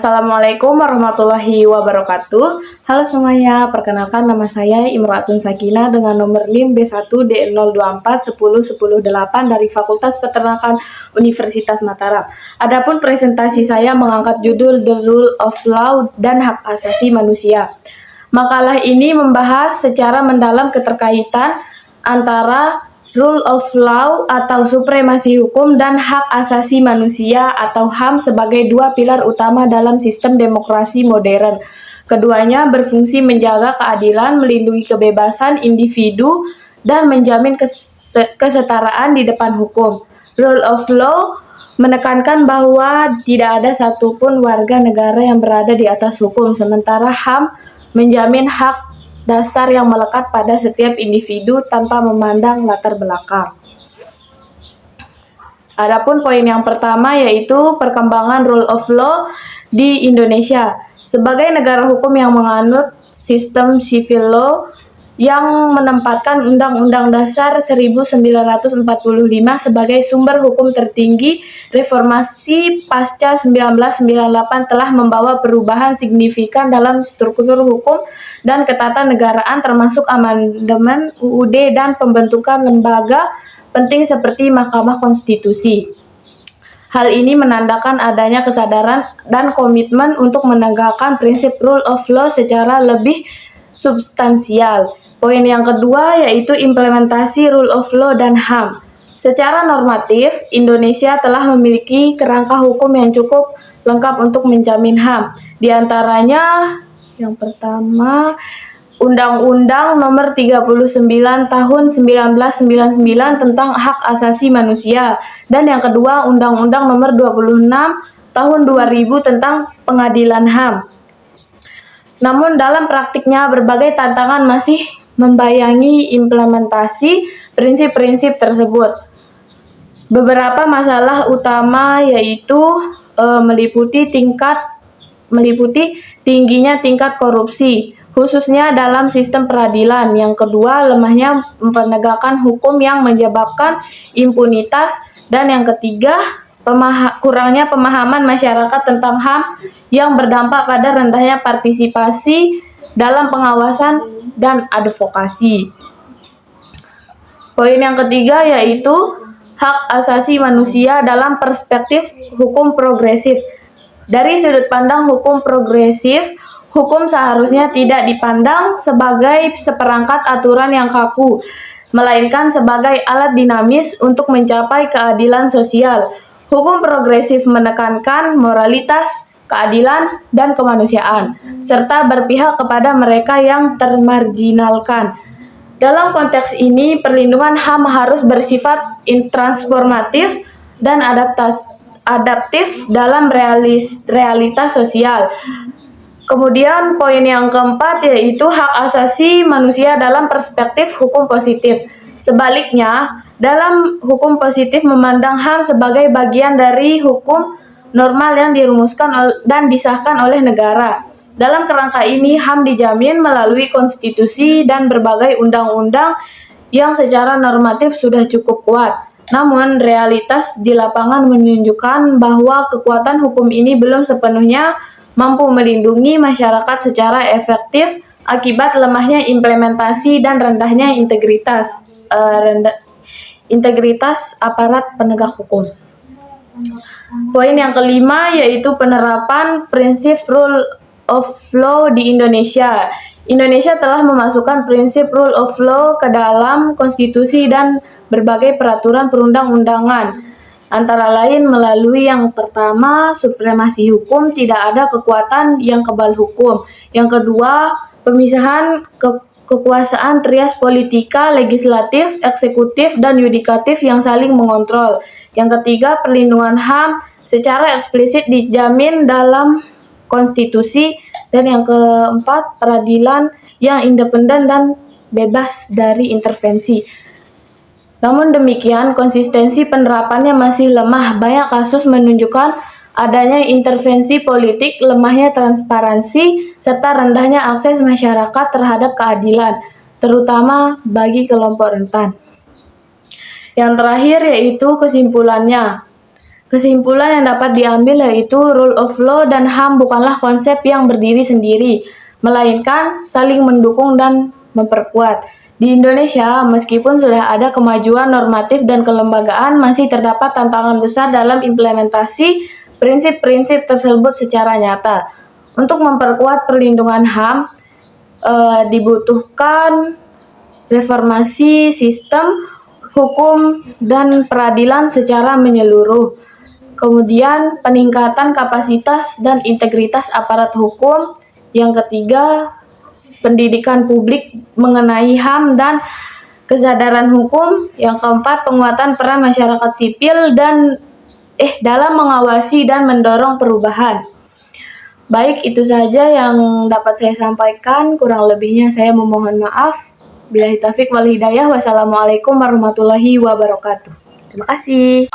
Assalamualaikum warahmatullahi wabarakatuh. Halo semuanya, perkenalkan nama saya Imro'atun Sakinah dengan nomor NIM B1D024101008 dari Fakultas Peternakan Universitas Mataram. Adapun presentasi saya mengangkat judul The Rule of Law dan Hak Asasi Manusia. Makalah ini membahas secara mendalam keterkaitan antara Rule of Law atau supremasi hukum dan hak asasi manusia atau HAM sebagai dua pilar utama dalam sistem demokrasi modern. Keduanya berfungsi menjaga keadilan, melindungi kebebasan individu, dan menjamin kesetaraan di depan hukum. Rule of Law menekankan bahwa tidak ada satupun warga negara yang berada di atas hukum, sementara HAM menjamin hak dasar yang melekat pada setiap individu tanpa memandang latar belakang. Adapun poin yang pertama yaitu perkembangan rule of law di Indonesia. Sebagai negara hukum yang menganut sistem civil law yang menempatkan Undang-Undang Dasar 1945 sebagai sumber hukum tertinggi, reformasi pasca 1998 telah membawa perubahan signifikan dalam struktur hukum dan ketatanegaraan termasuk amandemen UUD dan pembentukan lembaga penting seperti Mahkamah Konstitusi. Hal ini menandakan adanya kesadaran dan komitmen untuk menegakkan prinsip rule of law secara lebih substansial. Poin yang kedua yaitu implementasi rule of law dan HAM. Secara normatif, Indonesia telah memiliki kerangka hukum yang cukup lengkap untuk menjamin HAM. Di antaranya, yang pertama, Undang-Undang Nomor 39 Tahun 1999 tentang Hak Asasi Manusia, dan yang kedua, Undang-Undang Nomor 26 Tahun 2000 tentang Pengadilan HAM. Namun dalam praktiknya berbagai tantangan masih membayangi implementasi prinsip-prinsip tersebut. Beberapa masalah utama yaitu meliputi tingginya tingkat korupsi, khususnya dalam sistem peradilan. Yang kedua, lemahnya penegakan hukum yang menyebabkan impunitas, dan yang ketiga, kurangnya pemahaman masyarakat tentang HAM yang berdampak pada rendahnya partisipasi dalam pengawasan dan advokasi. Poin yang ketiga yaitu hak asasi manusia dalam perspektif hukum progresif. Dari sudut pandang hukum progresif, hukum seharusnya tidak dipandang sebagai seperangkat aturan yang kaku, melainkan sebagai alat dinamis untuk mencapai keadilan sosial. Hukum progresif menekankan moralitas, keadilan, dan kemanusiaan, serta berpihak kepada mereka yang termarginalkan. Dalam konteks ini, perlindungan HAM harus bersifat transformatif dan adaptif dalam realitas sosial. Kemudian poin yang keempat yaitu hak asasi manusia dalam perspektif hukum positif. Sebaliknya, dalam hukum positif memandang HAM sebagai bagian dari hukum normal yang dirumuskan dan disahkan oleh negara. Dalam kerangka ini, HAM dijamin melalui konstitusi dan berbagai undang-undang yang secara normatif sudah cukup kuat. Namun, realitas di lapangan menunjukkan bahwa kekuatan hukum ini belum sepenuhnya mampu melindungi masyarakat secara efektif akibat lemahnya implementasi dan rendahnya integritas aparat penegak hukum. Poin yang kelima yaitu penerapan prinsip rule of law di Indonesia. Indonesia telah memasukkan prinsip rule of law ke dalam konstitusi dan berbagai peraturan perundang-undangan. Antara lain melalui yang pertama, supremasi hukum, tidak ada kekuatan yang kebal hukum. Yang kedua, pemisahan kekuasaan trias politika, legislatif, eksekutif, dan yudikatif yang saling mengontrol. Yang ketiga, perlindungan HAM secara eksplisit dijamin dalam konstitusi, dan yang keempat, peradilan yang independen dan bebas dari intervensi. Namun demikian, konsistensi penerapannya masih lemah. Banyak kasus menunjukkan adanya intervensi politik, lemahnya transparansi, serta rendahnya akses masyarakat terhadap keadilan, terutama bagi kelompok rentan. Yang terakhir yaitu kesimpulannya. Kesimpulan yang dapat diambil yaitu rule of law dan HAM bukanlah konsep yang berdiri sendiri, melainkan saling mendukung dan memperkuat. Di Indonesia, meskipun sudah ada kemajuan normatif dan kelembagaan, masih terdapat tantangan besar dalam implementasi prinsip-prinsip tersebut secara nyata. Untuk memperkuat perlindungan HAM, dibutuhkan reformasi sistem hukum dan peradilan secara menyeluruh. Kemudian peningkatan kapasitas dan integritas aparat hukum. Yang ketiga, pendidikan publik mengenai HAM dan kesadaran hukum. Yang keempat, penguatan peran masyarakat sipil dan dalam mengawasi dan mendorong perubahan. Baik, itu saja yang dapat saya sampaikan. Kurang lebihnya saya memohon maaf. Billahi taufiq wal hidayah. Wassalamualaikum warahmatullahi wabarakatuh. Terima kasih.